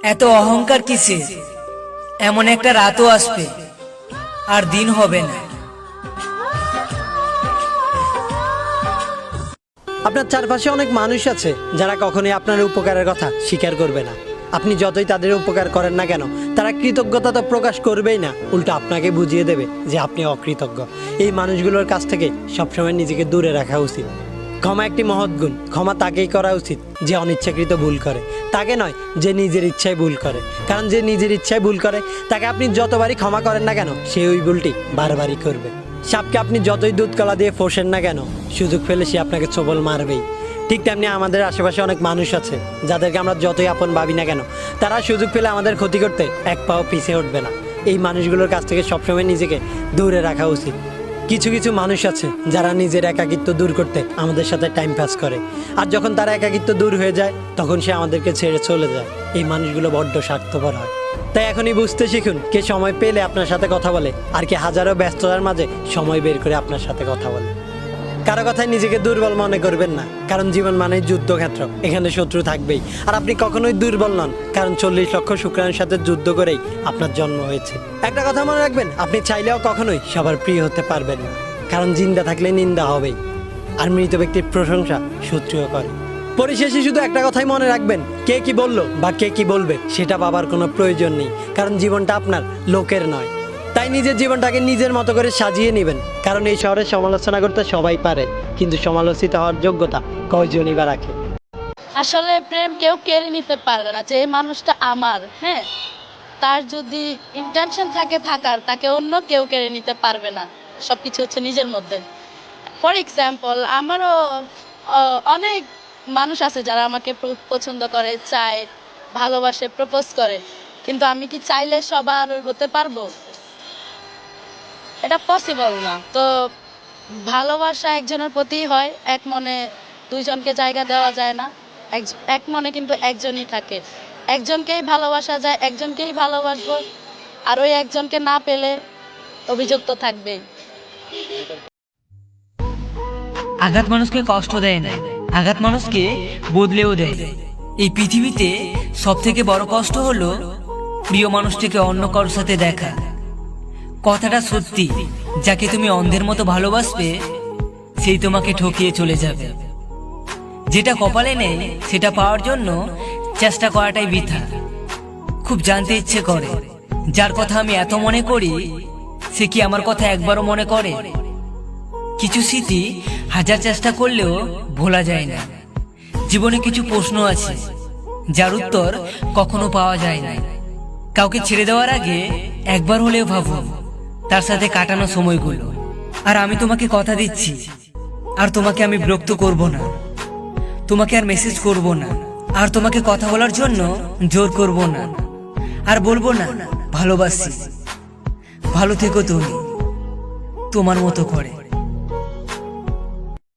এত অহংকার কিসের? এমন একটা রাতও আসবে আর দিন হবে না। আপনার চারপাশে অনেক মানুষ আছে যারা কখনোই আপনার উপকারের কথা স্বীকার করবে না। আপনি যতই তাদের উপকার করেন না কেন, তারা কৃতজ্ঞতা তো প্রকাশ করবেই না, উল্টো আপনাকে বুঝিয়ে দেবে যে আপনি অকৃতজ্ঞ। এই মানুষগুলোর কাছ থেকে সবসময় নিজেকে দূরে রাখা উচিত। ক্ষমা একটি মহৎ গুণ। ক্ষমা তাকেই করা উচিত যে অনিচ্ছাকৃত ভুল করে, তাকে নয় যে নিজের ইচ্ছায় ভুল করে। কারণ যে নিজের ইচ্ছায় ভুল করে তাকে আপনি যতবারই ক্ষমা করেন না কেন, সে ওই ভুলটি বারবারই করবে। সাপকে আপনি যতই দুধ কলা দিয়ে ফোসেন না কেন, সুযোগ পেলে সে আপনাকে ছোবল মারবেই। ঠিক তেমনি আমাদের আশেপাশে অনেক মানুষ আছে যাদেরকে আমরা যতই আপন ভাবি না কেন, তারা সুযোগ পেলে আমাদের ক্ষতি করতে এক পাও পিছিয়ে উঠবে না। এই মানুষগুলোর কাছ থেকে সবসময় নিজেকে দূরে রাখা উচিত। কিছু কিছু মানুষ আছে যারা নিজের একাকিত্ব দূর করতে আমাদের সাথে টাইম পাস করে, আর যখন তারা একাকিত্ব দূর হয়ে যায় তখন সে আমাদেরকে ছেড়ে চলে যায়। এই মানুষগুলো বড্ড স্বার্থপর হয়। তাই এখনই বুঝতে শিখুন কে সময় পেলে আপনার সাথে কথা বলে, আর কে হাজারো ব্যস্ততার মাঝে সময় বের করে আপনার সাথে কথা বলে। কারো কথায় নিজেকে দুর্বল মনে করবেন না, কারণ জীবন মানেই যুদ্ধক্ষেত্র, এখানে শত্রু থাকবেই। আর আপনি কখনোই দুর্বল নন, কারণ 40 লক্ষ শুক্রাণুর সাথে যুদ্ধ করেই আপনার জন্ম হয়েছে। একটা কথা মনে রাখবেন, আপনি চাইলেও কখনোই সবার প্রিয় হতে পারবেন না, কারণ জিন্দা থাকলে নিন্দা হবেই, আর মৃত ব্যক্তির প্রশংসা শত্রুও করে। পরিশেষে শুধু একটা কথাই মনে রাখবেন, কে কি বললো বা কে কি বলবে সেটা ভাবার কোনো প্রয়োজন নেই, কারণ জীবনটা আপনার, লোকের নয়। তাই নিজের জীবনটাকে নিজের মতো করে সাজিয়ে নেবেন, কারণ এই শহরে সমালোচনা করতে সবাই পারে, কিন্তু সমালোচিত হওয়ার যোগ্যতা কয়জনই বা রাখে। আসলে প্রেম কেউ কেড়ে নিতে পারবে না, যে এই মানুষটা আমার, হ্যাঁ, তার যদি ইন্টেনশন থাকে থাকার, তাকে অন্য কেউ কেড়ে নিতে পারবে না। সব কিছু হচ্ছে নিজের মধ্যে। ফর এক্সাম্পল, আমারও অনেক মানুষ আছে যারা আমাকে পছন্দ করে, চায়, ভালোবাসে, প্রপোজ করে, কিন্তু আমি কি চাইলে সবার হতে পারবো? এটা পসিবল না। তো ভালোবাসা একজনের প্রতি হয়, এক মনে দুইজনকে জায়গা দেওয়া যায় না। এক মনে কিন্তু একজনই থাকে। একজনকেই ভালোবাসা যায়, একজনকেই ভালোবাসবো, আর ওই একজনকে না পেলে অভিযুক্ত থাকবে। আঘাত মানুষকে কষ্ট দেয় না, আঘাত মানুষকে বদলেও দেয়। এই পৃথিবীতে সব থেকে বড় কষ্ট হলো প্রিয় মানুষটিকে অন্য কারোর সাথে দেখা। কথাটা সত্যি, যাকে তুমি অন্ধের মতো ভালোবাসবে সেই তোমাকে ঠকিয়ে চলে যাবে। যেটা কপালে নেই সেটা পাওয়ার জন্য চেষ্টা করাটাই বৃথা। খুব জানতে ইচ্ছে করে, যার কথা আমি এত মনে করি সে কি আমার কথা একবারও মনে করে? কিছু স্মৃতি হাজার চেষ্টা করলেও ভোলা যায় না। জীবনে কিছু প্রশ্ন আছে যার উত্তর কখনো পাওয়া যায় না। কাউকে ছেড়ে দেওয়ার আগে একবার হলেও ভাবুন তার সাথে কাটানো সময়গুলো। আর আমি তোমাকে কথা দিচ্ছি, আর তোমাকে আমি বিরক্ত করব না, তোমাকে আর মেসেজ করব না, আর তোমাকে কথা বলার জন্য জোর করব না, আর বলবো না ভালোবাসি। ভালো থেকো তুমি, তোমার মতো করে।